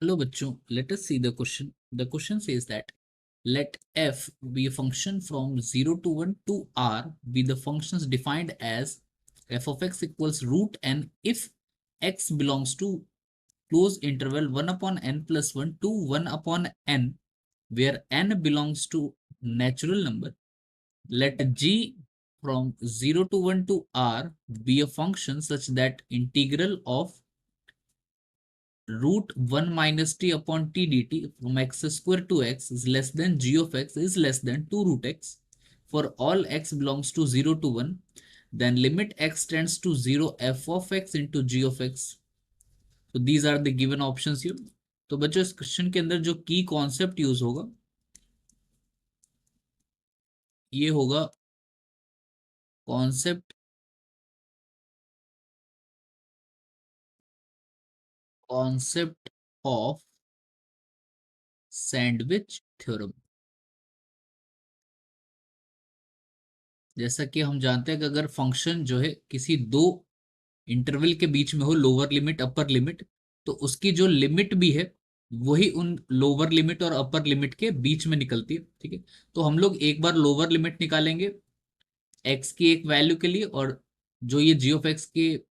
Hello bachcho, let us see the question. The question says that let f be a function from 0 to 1 to r be the functions defined as f of x equals root n if x belongs to close interval 1 upon n plus 1 to 1 upon n where n belongs to natural number. Let g from 0 to 1 to r be a function such that integral of root 1 minus t upon t dt from x square to x is less than g of x is less than 2 root x for all x belongs to 0 to 1, then limit x tends to 0 f of x into g of x. So these are the given options here. तो बच्चों इस question के अंदर जो की concept use होगा ये होगा कॉन्सेप्ट ऑफ सैंडविच थ्योरम। जैसा कि हम जानते हैं कि अगर फंक्शन जो है किसी दो इंटरवल के बीच में हो, लोअर लिमिट अपर लिमिट, तो उसकी जो लिमिट भी है वही उन लोअर लिमिट और अपर लिमिट के बीच में निकलती है। ठीक है, तो हम लोग एक बार लोअर लिमिट निकालेंगे एक्स की एक वैल्यू के लिए, और जो ये जी ऑफ एक्स की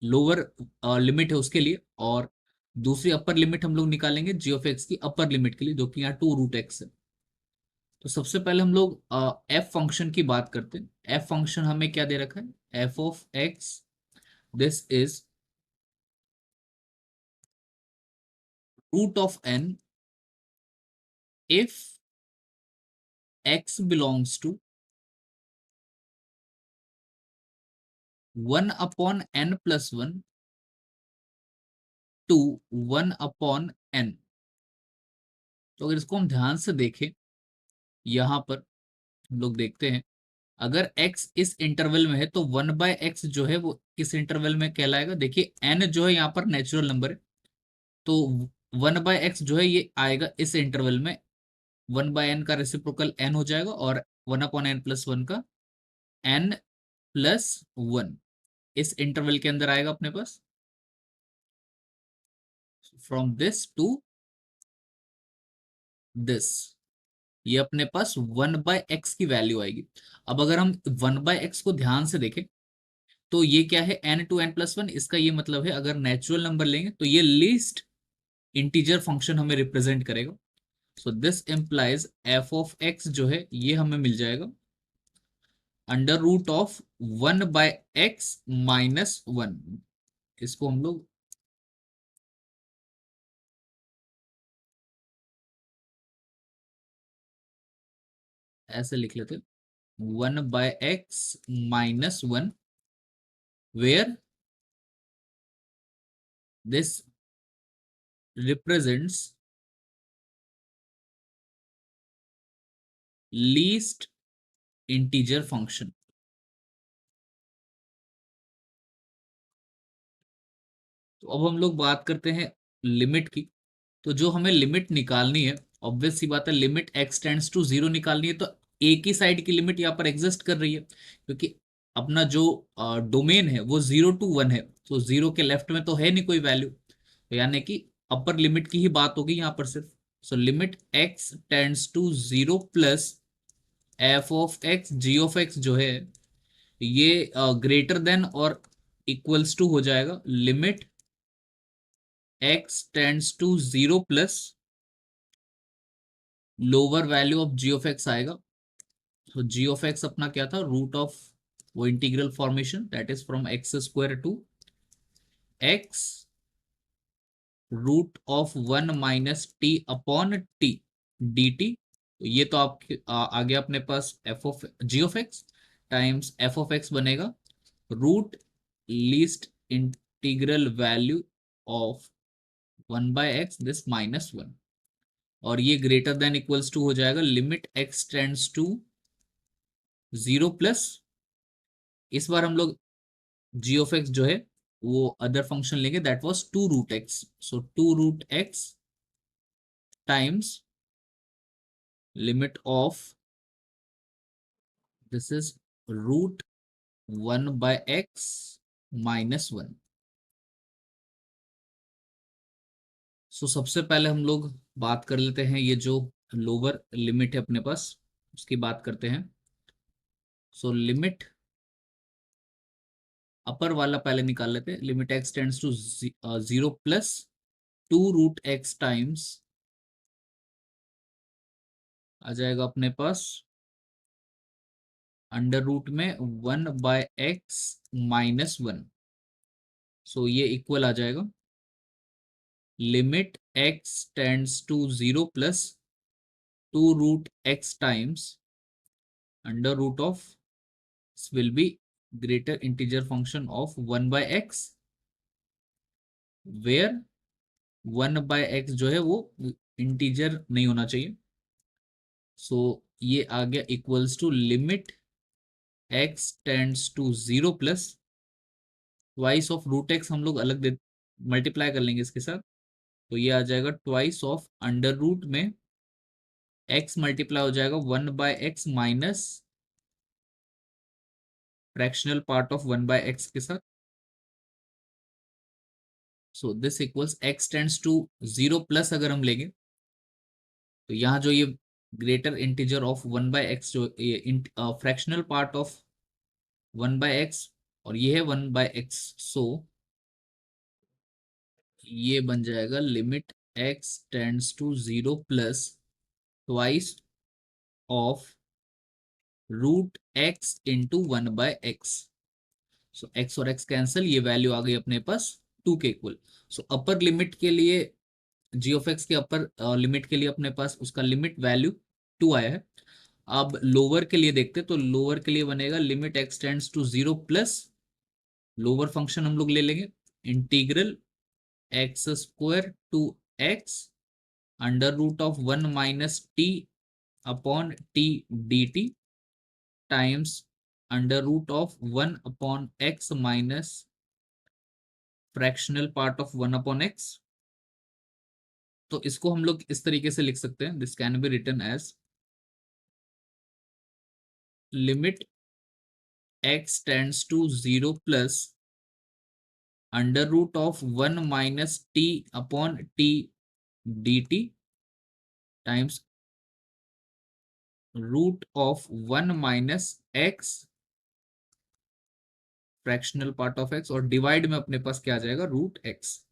लोअर लिमिट है उसके लिए, और दूसरी अपर लिमिट हम लोग निकालेंगे जी ऑफ एक्स की अपर लिमिट के लिए, जो कि यहाँ 2 रूट एक्स है। तो सबसे पहले हम लोग एफ फंक्शन की बात करते हैं। एफ फंक्शन हमें क्या दे रखा है, f of x, this is root of n if x belongs to 1 upon n plus 1 to 1 upon n। तो अगर इसको हम ध्यान से देखें, यहां पर हम लोग देखते हैं अगर x इस इंटरवल में है तो 1/x जो है वो किस इंटरवल में कहलाएगा। देखिए n जो है यहाँ पर नेचुरल नंबर है, तो 1/x जो है ये आएगा इस इंटरवल में, 1/n का रेसिप्रोकल n हो जाएगा, और 1/n+1 का n+1 इस इंटरवल के अंदर आएगा अपने पास, फ्रॉम दिस टू दिस, ये अपने पास 1/x की वैल्यू आएगी। अब अगर हम 1/x को ध्यान से देखें तो ये क्या है, n to n+1, इसका ये मतलब है अगर नेचुरल नंबर लेंगे तो ये लीस्ट इंटीजर फंक्शन हमें रिप्रेजेंट करेगा। So this implies F of x जो है ये हमें मिल जाएगा अंडर रूट ऑफ 1/x-1। इसको हम लोग ऐसे लिख लेते, 1/x-1 where this represents least integer function। तो अब हम लोग बात करते हैं लिमिट की। तो जो हमें लिमिट निकालनी है, ऑब्वियस सी बात है, लिमिट x टेंड्स टू 0 निकालनी है, तो एक ही साइड की लिमिट यहाँ पर एग्जिस्ट कर रही है, क्योंकि अपना जो डोमेन है वो 0 to 1 है, तो 0 के लेफ्ट में तो है नहीं कोई वैल्यू, तो यानी कि अपर लिमिट की ही बात होगी यहाँ पर सिर्फ। So limit x tends to 0 plus f of x g of x जो है ये ग्रेटर देन और इक्वल्स टू हो जाएगा limit x tends to 0 plus lower value of ji of x आएगा। तो जी ऑफ एक्स अपना क्या था, रूट ऑफ वो integral formation that is from x square to x root of 1 minus t upon t d t. तो ये तो आपके आ गया अपने पास F of ji of X times F of X बनेगा root least integral value of 1/x this -1, और ये ग्रेटर देन इक्वल्स टू हो जाएगा limit x tends to 0 plus, इस बार हम लोग g ऑफ x जो है वो अदर फंक्शन लेंगे that was 2 root x. So 2 root x times limit of this is root 1/x -1। सो सबसे पहले हम लोग बात कर लेते हैं ये जो लोअर लिमिट है अपने पास, उसकी बात करते हैं। सो लिमिट अपर वाला पहले निकाल लेते हैं। Limit x tends to 0 plus 2√x times आ जाएगा अपने पास अंडर रूट में 1/x-1। सो ये इक्वल आ जाएगा limit x tends to 0 plus 2√x times under root of will be greater integer function of 1/x, where 1/x जो है वो इंटीजर नहीं होना चाहिए। सो ये आ गया equals to limit x tends to 0 plus twice of root x, हम लोग अलग मल्टीप्लाई कर लेंगे इसके साथ, तो ये आ जाएगा ट्वाइस ऑफ अंडर रूट में x मल्टीप्लाई हो जाएगा 1/x minus fractional part of 1/x के साथ। So this equals x tends to 0 plus अगर हम लेंगे तो यहाँ जो ये ग्रेटर इंटीजर ऑफ 1/x, जो ये फ्रैक्शनल पार्ट ऑफ 1/x और ये है 1/x, सो ये बन जाएगा limit x tends to 0 plus twice of root x into 1/x। So x और x कैंसिल, ये वैल्यू आ गई अपने पास 2 के इक्वल। सो अपर लिमिट के लिए जी ऑफ एक्स के अपर लिमिट के लिए अपने पास उसका लिमिट वैल्यू 2 आया है। अब लोअर के लिए देखते, तो लोअर के लिए बनेगा limit x tends to 0 plus lower function हम लोग ले लेंगे integral x square to x under root of 1 minus t upon t d t times under root of 1 upon x minus fractional part of 1 upon x. तो इसको हम लोग इस तरीके से लिख सकते हैं, this can be written as limit x tends to 0 plus under root of 1 minus t upon t d t times root of 1 minus x fractional part of x, और डिवाइड में अपने पास क्या आ जाएगा रूट एक्स।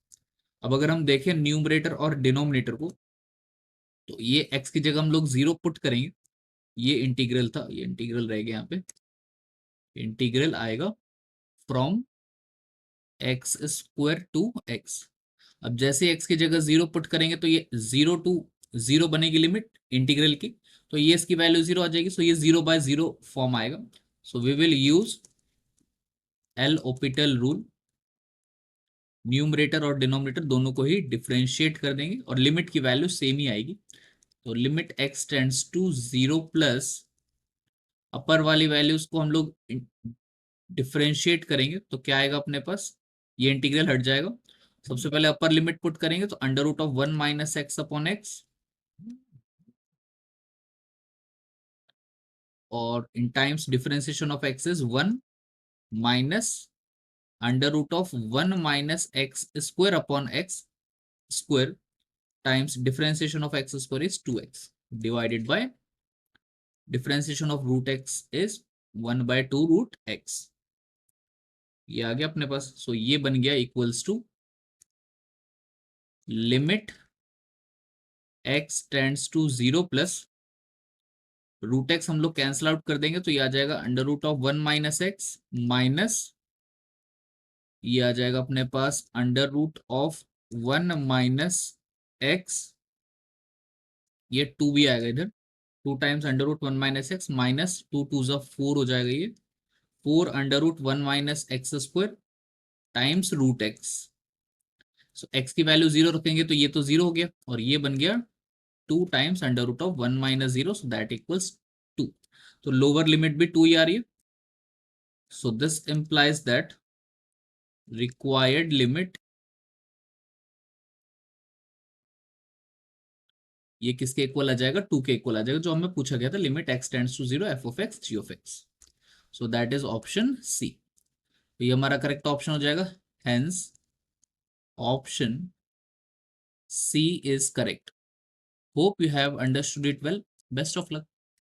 अब अगर हम देखें numerator और डिनोमिनेटर को, तो ये x की जगह हम लोग 0 पुट करेंगे। ये इंटीग्रल था, ये इंटीग्रल रहेगा, यहाँ पे इंटीग्रल आएगा from x square to x. अब जैसे x की जगह 0 पुट करेंगे तो ये 0 टू 0 बनेगी लिमिट इंटीग्रल की, तो ये इसकी वैल्यू 0 आ जाएगी। सो ये 0/0 फॉर्म आएगा। So we will use L'Hopital rule, numerator और डिनोमिनेटर दोनों को ही डिफरेंशिएट कर देंगे और लिमिट की वैल्यू सेम ही आएगी। तो limit x tends to 0 plus upper वाली वैल्यूज को हम लोग डिफरेंशिएट करेंगे तो क्या आएगा अपने पास, ये इंटीग्रल हट जाएगा। सबसे पहले अपर लिमिट पुट करेंगे तो under root of 1 minus X upon X, और in times differentiation of X is 1 minus under root of 1 minus X square upon X square times differentiation of X square is 2x divided by differentiation of root x is 1/2 root x। ये आ गया अपने पास। सो ये बन गया equals to limit x tends to 0 plus root x हम लोग cancel out कर देंगे तो ये आ जाएगा under root of 1 minus X minus ये आ जाएगा अपने पास under root of 1 minus X, ये 2 भी आएगा इधर, 2 times under root 1 minus X minus 2 2 जा 4 हो जाएगा, ये 4 under root 1 minus X square times root x. So X की वैल्यू 0 रखेंगे तो ये तो 0 हो गया और ये बन गया 2 times under root of 1 minus 0, so that equals 2। तो लोअर लिमिट भी 2 ही आ रही है। So this implies that required limit, ये किसके इक्वल आ जाएगा, 2 के इक्वल आ जाएगा, जो हमें पूछा गया था limit x tends to 0 f of x g of x। So that is option C. तो ये हमारा करेक्ट ऑप्शन हो जाएगा, hence option C is correct. Hope you have understood it well. Best of luck.